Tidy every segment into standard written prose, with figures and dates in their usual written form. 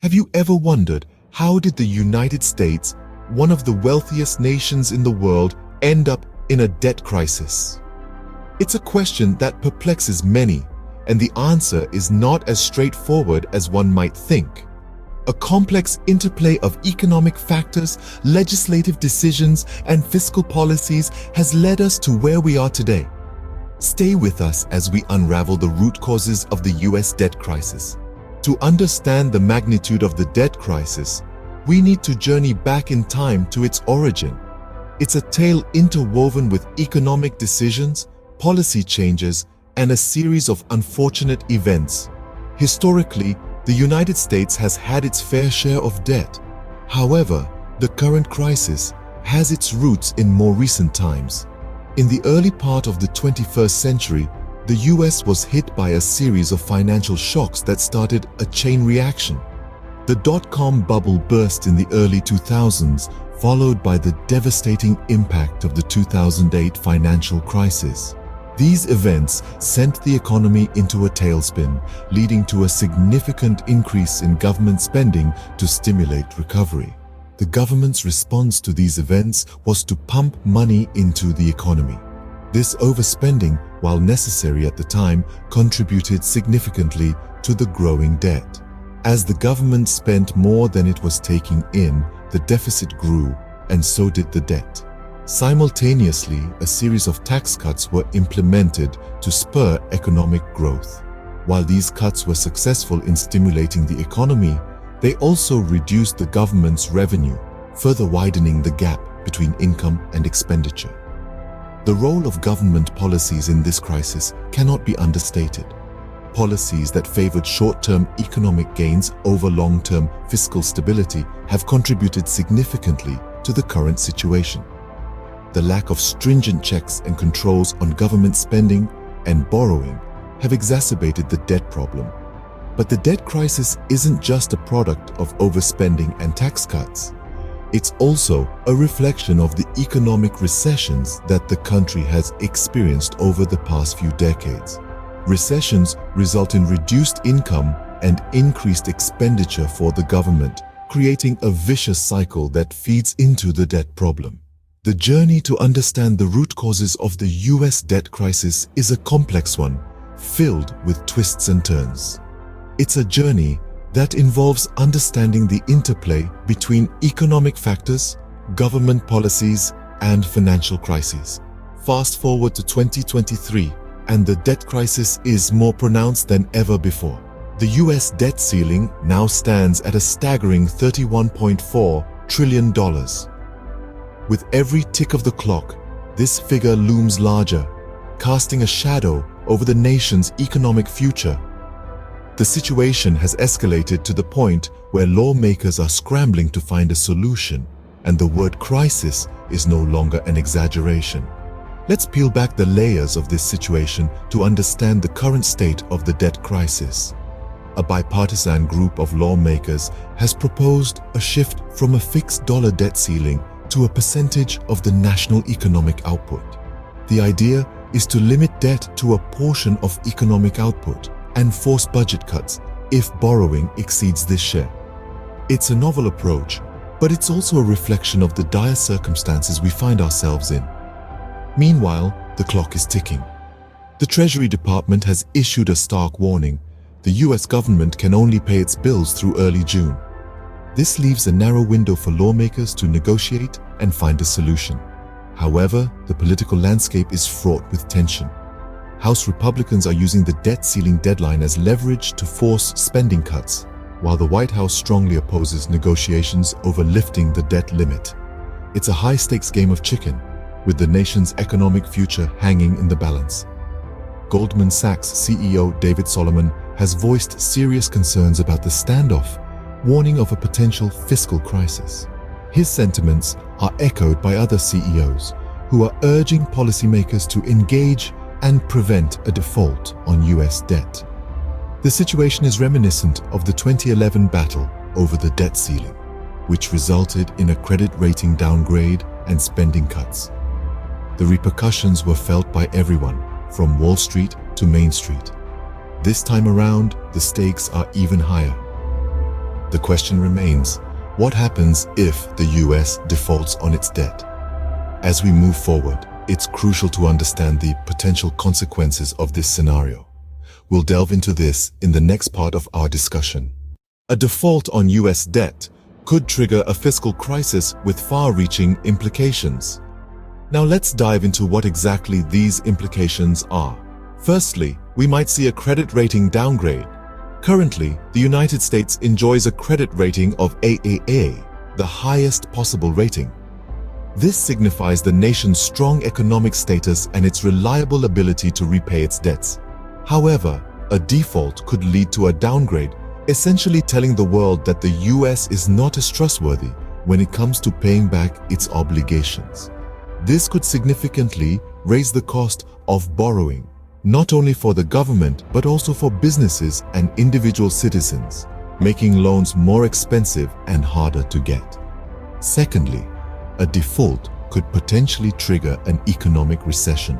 Have you ever wondered how did the United States, one of the wealthiest nations in the world, end up in a debt crisis? It's a question that perplexes many, and the answer is not as straightforward as one might think. A complex interplay of economic factors, legislative decisions, and fiscal policies has led us to where we are today. Stay with us as we unravel the root causes of the US debt crisis. To understand the magnitude of the debt crisis, we need to journey back in time to its origin. It's a tale interwoven with economic decisions, policy changes, and a series of unfortunate events. Historically, the United States has had its fair share of debt. However, the current crisis has its roots in more recent times. In the early part of the 21st century, the US was hit by a series of financial shocks that started a chain reaction. The dot-com bubble burst in the early 2000s, followed by the devastating impact of the 2008 financial crisis. These events sent the economy into a tailspin, leading to a significant increase in government spending to stimulate recovery. The government's response to these events was to pump money into the economy. This overspending, while necessary at the time, contributed significantly to the growing debt. As the government spent more than it was taking in, the deficit grew, and so did the debt. Simultaneously, a series of tax cuts were implemented to spur economic growth. While these cuts were successful in stimulating the economy, they also reduced the government's revenue, further widening the gap between income and expenditure. The role of government policies in this crisis cannot be understated. Policies that favored short-term economic gains over long-term fiscal stability have contributed significantly to the current situation. The lack of stringent checks and controls on government spending and borrowing have exacerbated the debt problem. But the debt crisis isn't just a product of overspending and tax cuts. It's also a reflection of the economic recessions that the country has experienced over the past few decades. Recessions result in reduced income and increased expenditure for the government, creating a vicious cycle that feeds into the debt problem. The journey to understand the root causes of the US debt crisis is a complex one, filled with twists and turns. It's a journey that involves understanding the interplay between economic factors, government policies, and financial crises. Fast forward to 2023, and the debt crisis is more pronounced than ever before. The US debt ceiling now stands at a staggering $31.4 trillion. With every tick of the clock, this figure looms larger, casting a shadow over the nation's economic future. The situation has escalated to the point where lawmakers are scrambling to find a solution, and the word crisis is no longer an exaggeration. Let's peel back the layers of this situation to understand the current state of the debt crisis. A bipartisan group of lawmakers has proposed a shift from a fixed dollar debt ceiling to a percentage of the national economic output. The idea is to limit debt to a portion of economic output and force budget cuts if borrowing exceeds this share. It's a novel approach, but it's also a reflection of the dire circumstances we find ourselves in. Meanwhile, the clock is ticking. The Treasury Department has issued a stark warning. The US government can only pay its bills through early June. This leaves a narrow window for lawmakers to negotiate and find a solution. However, the political landscape is fraught with tension. House Republicans are using the debt ceiling deadline as leverage to force spending cuts, while the White House strongly opposes negotiations over lifting the debt limit. It's a high-stakes game of chicken, with the nation's economic future hanging in the balance. Goldman Sachs CEO David Solomon has voiced serious concerns about the standoff, warning of a potential fiscal crisis. His sentiments are echoed by other CEOs who are urging policymakers to engage and prevent a default on US debt. The situation is reminiscent of the 2011 battle over the debt ceiling, which resulted in a credit rating downgrade and spending cuts. The repercussions were felt by everyone, from Wall Street to Main Street. This time around, the stakes are even higher. The question remains, what happens if the US defaults on its debt? As we move forward, it's crucial to understand the potential consequences of this scenario. We'll delve into this in the next part of our discussion. A default on US debt could trigger a fiscal crisis with far-reaching implications. Now let's dive into what exactly these implications are. Firstly, we might see a credit rating downgrade. Currently, the United States enjoys a credit rating of AAA, the highest possible rating. This signifies the nation's strong economic status and its reliable ability to repay its debts. However, a default could lead to a downgrade, essentially telling the world that the US is not as trustworthy when it comes to paying back its obligations. This could significantly raise the cost of borrowing, not only for the government but also for businesses and individual citizens, making loans more expensive and harder to get. Secondly, a default could potentially trigger an economic recession.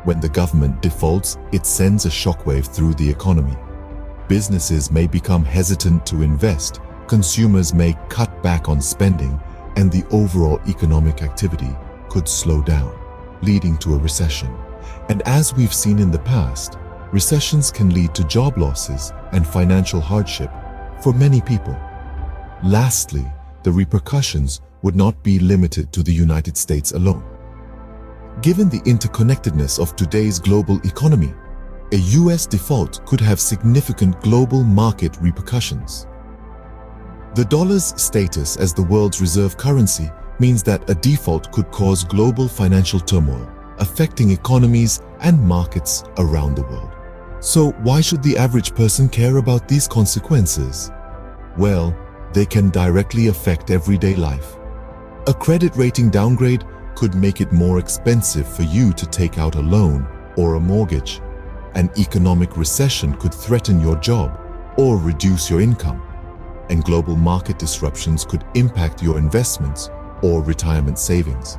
When the government defaults, it sends a shockwave through the economy. Businesses may become hesitant to invest, consumers may cut back on spending, and the overall economic activity could slow down, leading to a recession. And as we've seen in the past, recessions can lead to job losses and financial hardship for many people. Lastly, the repercussions would not be limited to the United States alone. Given the interconnectedness of today's global economy, a US default could have significant global market repercussions. The dollar's status as the world's reserve currency means that a default could cause global financial turmoil, affecting economies and markets around the world. So why should the average person care about these consequences? Well, they can directly affect everyday life. A credit rating downgrade could make it more expensive for you to take out a loan or a mortgage. An economic recession could threaten your job or reduce your income. And global market disruptions could impact your investments or retirement savings.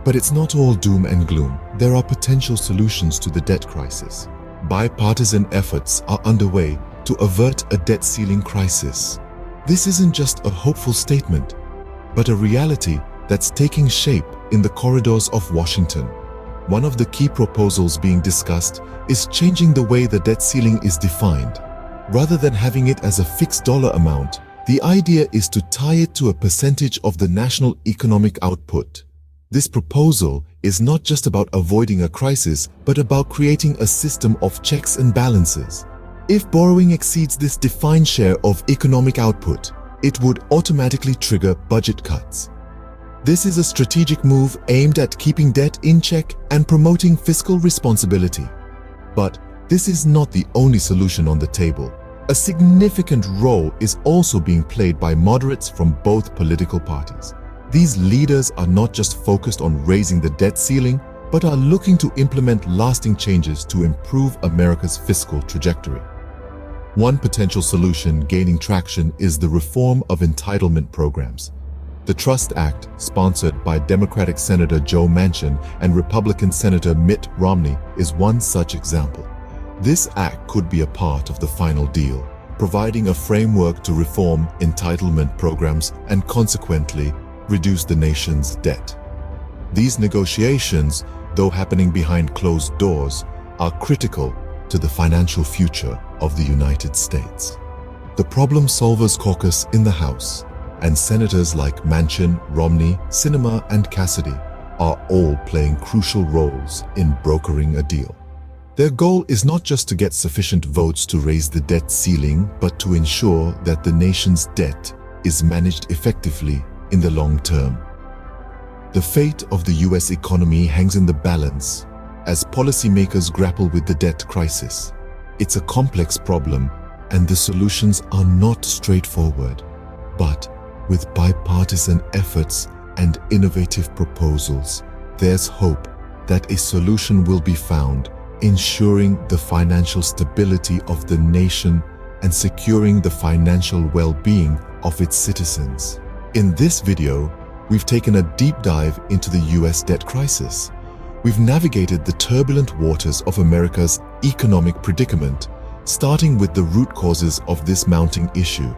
But it's not all doom and gloom. There are potential solutions to the debt crisis. Bipartisan efforts are underway to avert a debt ceiling crisis. This isn't just a hopeful statement, but a reality that's taking shape in the corridors of Washington. One of the key proposals being discussed is changing the way the debt ceiling is defined. Rather than having it as a fixed dollar amount, the idea is to tie it to a percentage of the national economic output. This proposal is not just about avoiding a crisis, but about creating a system of checks and balances. If borrowing exceeds this defined share of economic output, it would automatically trigger budget cuts. This is a strategic move aimed at keeping debt in check and promoting fiscal responsibility. But this is not the only solution on the table. A significant role is also being played by moderates from both political parties. These leaders are not just focused on raising the debt ceiling, but are looking to implement lasting changes to improve America's fiscal trajectory. One potential solution gaining traction is the reform of entitlement programs. The Trust Act, sponsored by Democratic Senator Joe Manchin and Republican Senator Mitt Romney, is one such example. This act could be a part of the final deal, providing a framework to reform entitlement programs and consequently reduce the nation's debt. These negotiations, though happening behind closed doors, are critical to the financial future of the United States. The Problem Solvers Caucus in the House and senators like Manchin, Romney, Sinema, and Cassidy are all playing crucial roles in brokering a deal. Their goal is not just to get sufficient votes to raise the debt ceiling, but to ensure that the nation's debt is managed effectively in the long term. The fate of the US economy hangs in the balance as policymakers grapple with the debt crisis. It's a complex problem, and the solutions are not straightforward. But with bipartisan efforts and innovative proposals, there's hope that a solution will be found, ensuring the financial stability of the nation and securing the financial well-being of its citizens. In this video, we've taken a deep dive into the US debt crisis. We've navigated the turbulent waters of America's economic predicament, starting with the root causes of this mounting issue.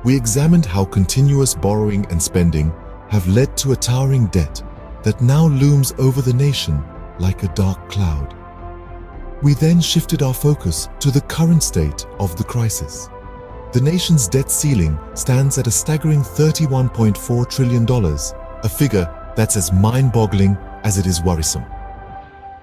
we examined how continuous borrowing and spending have led to a towering debt that now looms over the nation like a dark cloud. We then shifted our focus to the current state of the crisis. The nation's debt ceiling stands at a staggering $31.4 trillion, a figure that's as mind-boggling as it is worrisome.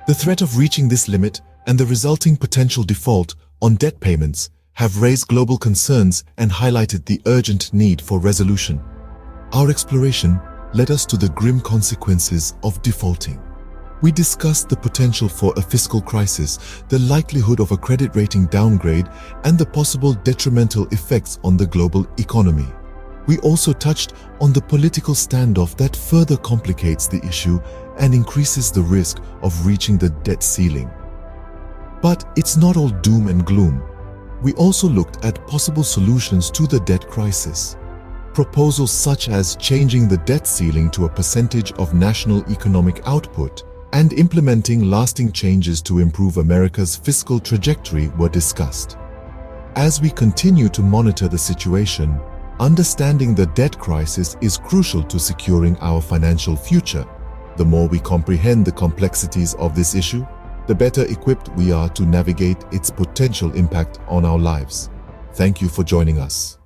The threat of reaching this limit and the resulting potential default on debt payments have raised global concerns and highlighted the urgent need for resolution. Our exploration led us to the grim consequences of defaulting. We discussed the potential for a fiscal crisis, the likelihood of a credit rating downgrade, and the possible detrimental effects on the global economy. We also touched on the political standoff that further complicates the issue and increases the risk of reaching the debt ceiling. But it's not all doom and gloom. We also looked at possible solutions to the debt crisis. Proposals such as changing the debt ceiling to a percentage of national economic output and implementing lasting changes to improve America's fiscal trajectory were discussed. As we continue to monitor the situation, understanding the debt crisis is crucial to securing our financial future. The more we comprehend the complexities of this issue, the better equipped we are to navigate its potential impact on our lives. Thank you for joining us.